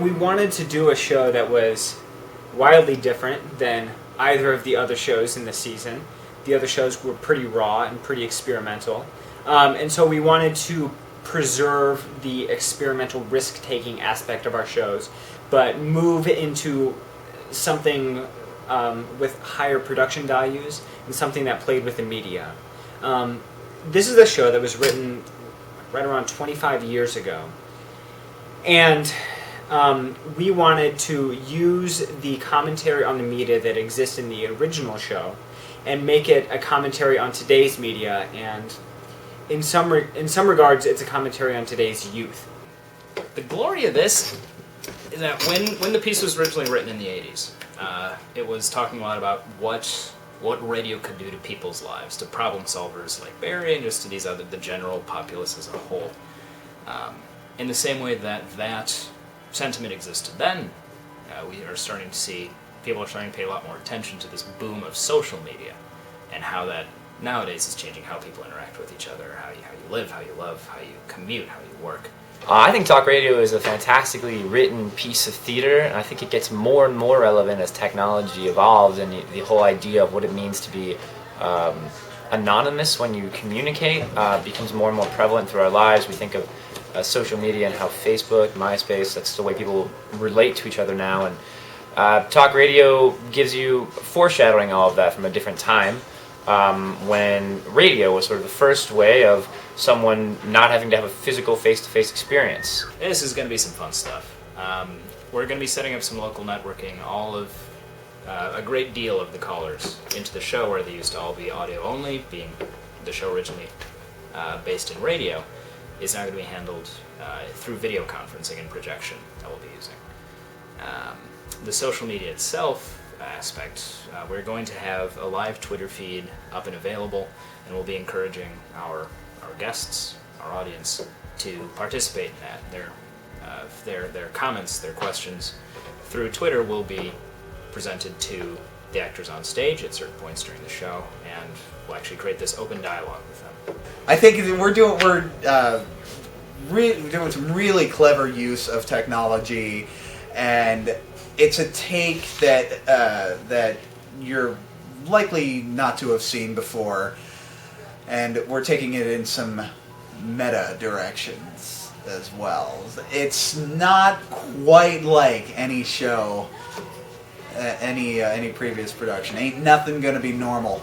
We wanted to do a show that was wildly different than either of the other shows in the season. The other shows were pretty raw and pretty experimental. And so we wanted to preserve the experimental risk-taking aspect of our shows, but move into something with higher production values and something that played with the media. This is a show that was written right around 25 years ago. And we wanted to use the commentary on the media that exists in the original show and make it a commentary on today's media, and in some regards, it's a commentary on today's youth. The glory of this is that when the piece was originally written in the 80s, it was talking a lot about what radio could do to people's lives, to problem solvers like Barry, and just to the general populace as a whole. In the same way that sentiment existed then, we are starting to see people are starting to pay a lot more attention to this boom of social media and how that nowadays is changing how people interact with each other, how you live, how you love, how you commute, how you work. I think talk radio is a fantastically written piece of theater, and I think it gets more and more relevant as technology evolves, and the whole idea of what it means to be anonymous when you communicate becomes more and more prevalent through our lives. We think of social media and how Facebook, MySpace, that's the way people relate to each other now, and talk radio gives you foreshadowing all of that from a different time, when radio was sort of the first way of someone not having to have a physical face-to-face experience. This is going to be some fun stuff. We're going to be setting up some local networking. A great deal of the callers into the show, where they used to all be audio only, being the show originally based in radio, is now going to be handled through video conferencing and projection that we'll be using. The social media itself aspect, we're going to have a live Twitter feed up and available, and we'll be encouraging our guests, our audience, to participate in that. Their comments, their questions through Twitter will be presented to the actors on stage at certain points during the show, and we'll actually create this open dialogue with them. I think we're doing some really clever use of technology, and it's a take that you're likely not to have seen before, and we're taking it in some meta directions as well. It's not quite like any show, any previous production. Ain't nothing gonna be normal.